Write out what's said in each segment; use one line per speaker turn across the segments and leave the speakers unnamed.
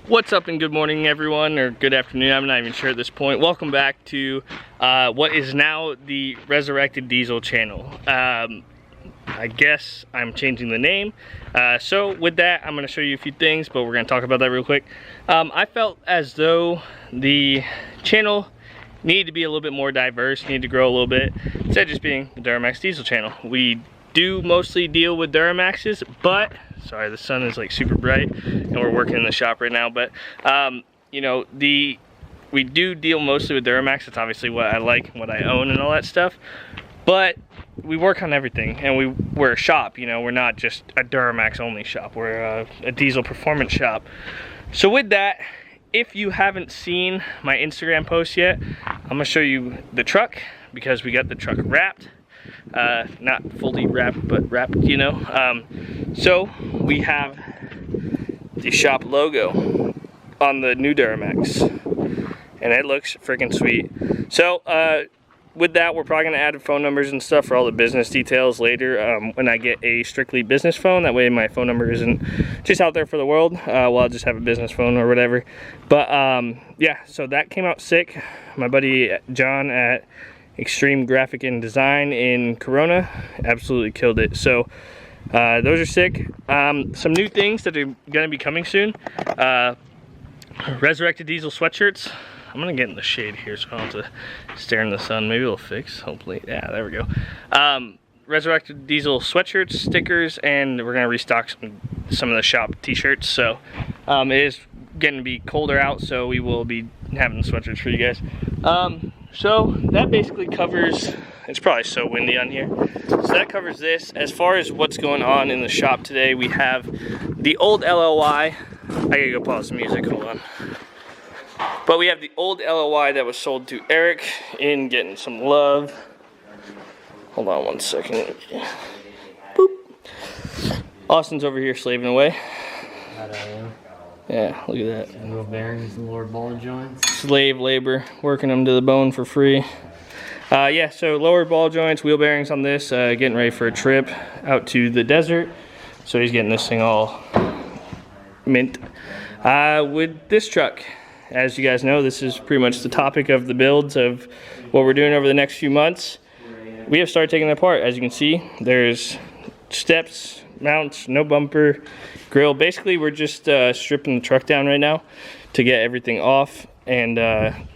What's up and good morning everyone, or good afternoon, I'm not even sure at this point. Welcome back to what is now the Resurrected Diesel channel. I guess I'm changing the name. So with that, I'm going to show you a few things, but we're going to talk about that real quick. I felt as though the channel needed to be a little bit more diverse, needed to grow a little bit, instead of just being the Duramax Diesel channel. We do mostly deal with Duramaxes, but sorry, the sun is like super bright and we're working in the shop right now, but you know, we do deal mostly with Duramax. It's obviously what I like, what I own and all that stuff, but we work on everything, and we're a shop, you know, we're not just a Duramax only shop, we're a diesel performance shop. So with that, if you haven't seen my Instagram post yet, I'm gonna show you the truck, because we got the truck wrapped. Not fully wrapped, but wrapped, you know. So we have the shop logo on the new Duramax, and it looks freaking sweet. So with that, we're probably gonna add phone numbers and stuff for all the business details later, when I get a strictly business phone. That way my phone number isn't just out there for the world. Well, I'll just have a business phone or whatever. But yeah, so that came out sick. My buddy John at Extreme Graphic and Design in Corona absolutely killed it. So those are sick. Some new things that are gonna be coming soon. Resurrected Diesel sweatshirts. I'm gonna get in the shade here so I don't have to stare in the sun. Maybe it'll fix, hopefully. Yeah, there we go. Resurrected Diesel sweatshirts, stickers, and we're gonna restock some of the shop t-shirts. So it is getting to be colder out, so we will be having sweatshirts for you guys. So that basically covers, it's probably so windy on here, so that covers this. As far as what's going on in the shop today, we have the old LLY. I gotta go pause the music, hold on. But we have the old LLY that was sold to Eric in getting some love. Hold on one second. Boop. Austin's over here slaving away. Yeah, look at that.
Wheel bearings and lower ball joints.
Slave labor, working them to the bone for free. Yeah, so lower ball joints, wheel bearings on this, getting ready for a trip out to the desert. So he's getting this thing all mint. With this truck, as you guys know, this is pretty much the topic of the builds of what we're doing over the next few months. We have started taking it apart. As you can see, there's steps, mounts, no bumper, grill. Basically, we're just stripping the truck down right now to get everything off. And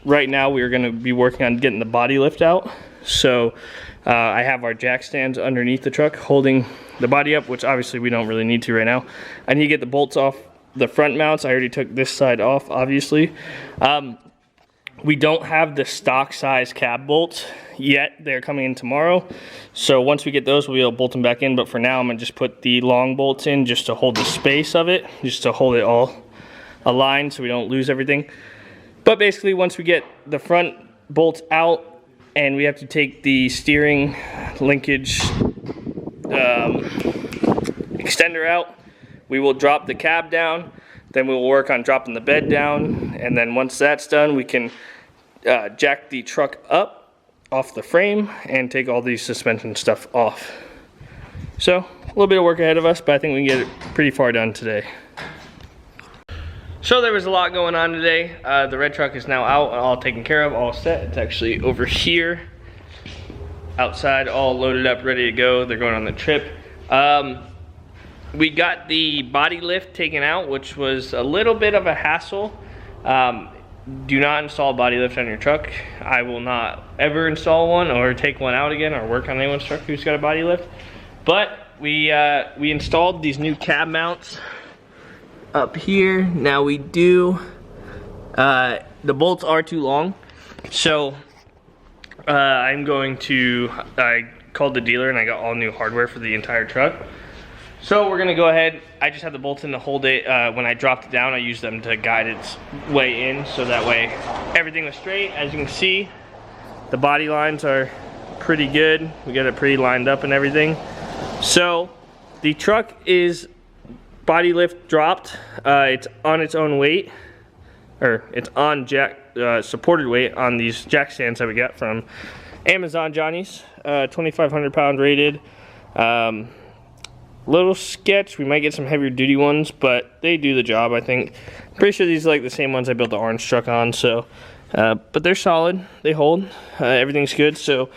right now, we're going to be working on getting the body lift out. So I have our jack stands underneath the truck holding the body up, which obviously we don't really need to right now. I need to get the bolts off the front mounts. I already took this side off, obviously. We don't have the stock size cab bolts yet. They're coming in tomorrow. So once we get those, we'll be able to bolt them back in. But for now, I'm gonna just put the long bolts in just to hold the space of it, just to hold it all aligned so we don't lose everything. But basically, once we get the front bolts out and we have to take the steering linkage extender out, we will drop the cab down. Then we'll work on dropping the bed down. And then once that's done, we can jack the truck up off the frame and take all these suspension stuff off. So a little bit of work ahead of us, but I think we can get it pretty far done today. So there was a lot going on today. The red truck is now out, all taken care of, all set. It's actually over here outside, all loaded up, ready to go. They're going on the trip. We got the body lift taken out, which was a little bit of a hassle. Do not install a body lift on your truck. I will not ever install one or take one out again or work on anyone's truck who's got a body lift. But we installed these new cab mounts up here. Now we do, the bolts are too long. So I called the dealer and I got all new hardware for the entire truck. So we're gonna go ahead, I just have the bolts in to hold it. When I dropped it down, I used them to guide its way in, so that way everything was straight. As you can see, the body lines are pretty good. We got it pretty lined up and everything. So the truck is body lift dropped. It's on its own weight, or it's on jack supported weight on these jack stands that we got from Amazon Johnny's. 2,500 pound rated. Little sketch. We might get some heavier duty ones, but they do the job, I think. Pretty sure these are like the same ones I built the orange truck on. So, but they're solid. They hold. Everything's good. So,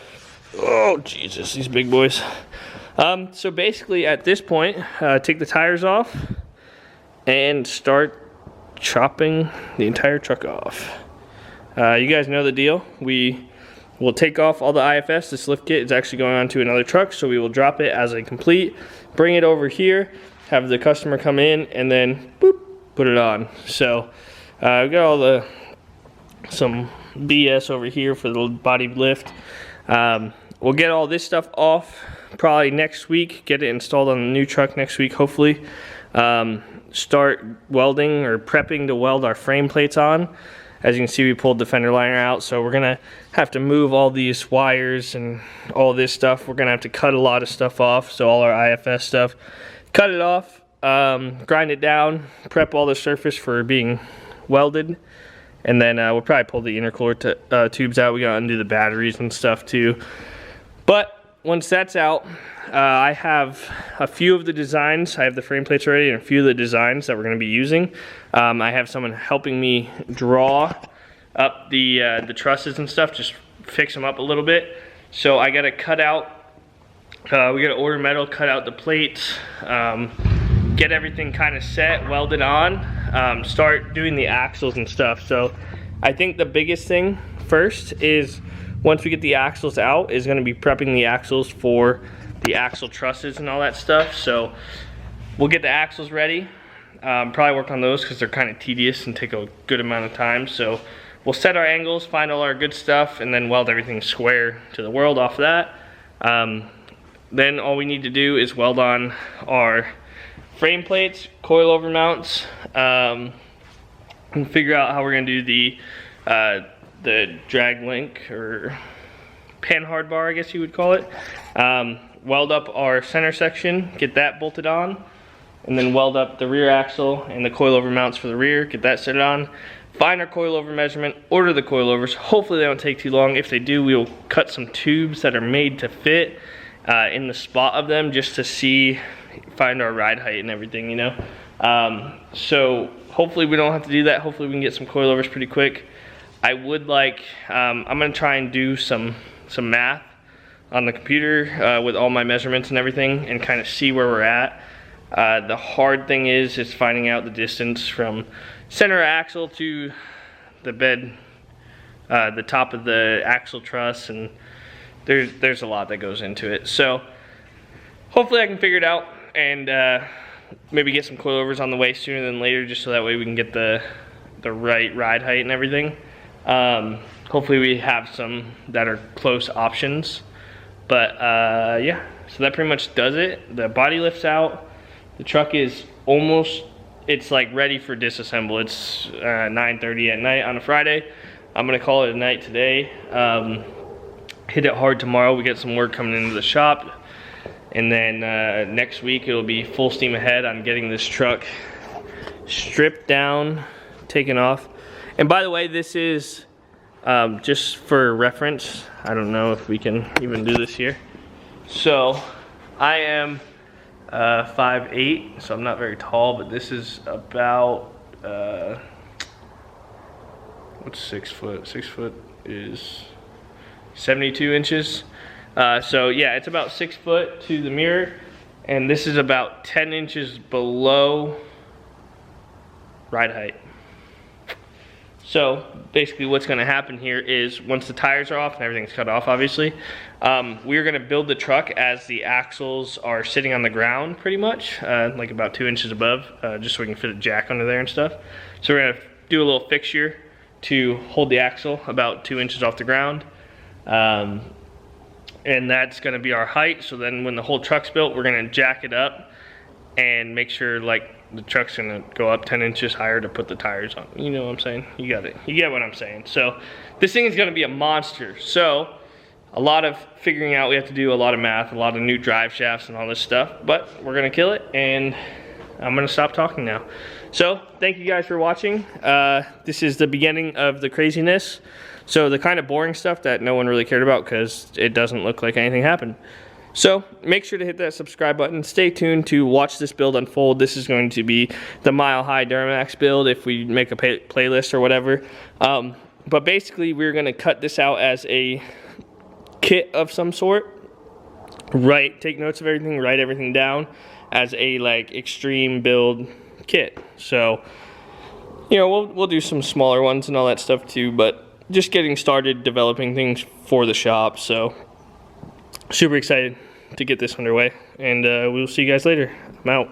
oh Jesus, these big boys. So basically, at this point, take the tires off and start chopping the entire truck off. You guys know the deal. We will take off all the IFS. This lift kit is actually going on to another truck, so we will drop it as a complete, bring it over here, have the customer come in, and then boop, put it on. So we got some BS over here for the body lift. We'll get all this stuff off probably next week, get it installed on the new truck next week, hopefully. Start welding or prepping to weld our frame plates on. As you can see, we pulled the fender liner out, so we're gonna have to move all these wires and all this stuff. We're gonna have to cut a lot of stuff off, so all our IFS stuff, cut it off, grind it down, prep all the surface for being welded, and then we'll probably pull the intercooler tubes out. We gotta undo the batteries and stuff too. But once that's out, I have a few of the designs. I have the frame plates already and a few of the designs that we're going to be using. I have someone helping me draw up the trusses and stuff, just fix them up a little bit. So I got to cut out, we got to order metal, cut out the plates, get everything kind of set, welded on, start doing the axles and stuff. So I think the biggest thing first is, once we get the axles out, is going to be prepping the axles for the axle trusses and all that stuff. So we'll get the axles ready, probably work on those because they're kind of tedious and take a good amount of time. So we'll set our angles, find all our good stuff, and then weld everything square to the world off that. Then all we need to do is weld on our frame plates, coilover mounts, and figure out how we're going to do the drag link or panhard bar, I guess you would call it. Weld up our center section, get that bolted on, and then weld up the rear axle and the coilover mounts for the rear, get that set on, find our coilover measurement, order the coilovers. Hopefully they don't take too long. If they do, we will cut some tubes that are made to fit in the spot of them, just to find our ride height and everything, you know. So hopefully we don't have to do that. Hopefully we can get some coilovers pretty quick. I would like, I'm gonna try and do some math on the computer with all my measurements and everything, and kind of see where we're at. The hard thing is finding out the distance from center axle to the bed, the top of the axle truss, and there's a lot that goes into it. So hopefully I can figure it out and maybe get some coilovers on the way sooner than later, just so that way we can get the right ride height and everything. Hopefully we have some that are close options. But yeah, so that pretty much does it. The body lifts out. The truck is almost, it's like ready for disassemble. It's 9:30 at night on a Friday. I'm gonna call it a night today. Hit it hard tomorrow. We get some work coming into the shop. And then next week it'll be full steam ahead on getting this truck stripped down, taken off. And by the way, this is just for reference. I don't know if we can even do this here. So I am 5'8", so I'm not very tall, but this is about what's 6 foot? 6 foot is 72 inches. So yeah, it's about 6 foot to the mirror, and this is about 10 inches below ride height. So basically what's gonna happen here is, once the tires are off and everything's cut off, obviously, we're gonna build the truck as the axles are sitting on the ground pretty much, like about 2 inches above, just so we can fit a jack under there and stuff. So we're gonna do a little fixture to hold the axle about 2 inches off the ground. And that's gonna be our height. So then when the whole truck's built, we're gonna jack it up and make sure like the truck's gonna go up 10 inches higher to put the tires on. You know what I'm saying? You got it. You get what I'm saying. So this thing is gonna be a monster. So a lot of figuring out. We have to do a lot of math, a lot of new drive shafts and all this stuff, but we're gonna kill it, and I'm gonna stop talking now. So thank you guys for watching. This is the beginning of the craziness. So the kind of boring stuff that no one really cared about because it doesn't look like anything happened. So make sure to hit that subscribe button. Stay tuned to watch this build unfold. This is going to be the Mile High Duramax build if we make a playlist or whatever. But basically we're gonna cut this out as a kit of some sort. Take notes of everything, write everything down as a like extreme build kit. So, you know, we'll do some smaller ones and all that stuff too, but just getting started developing things for the shop. So super excited to get this underway, and we'll see you guys later. I'm out.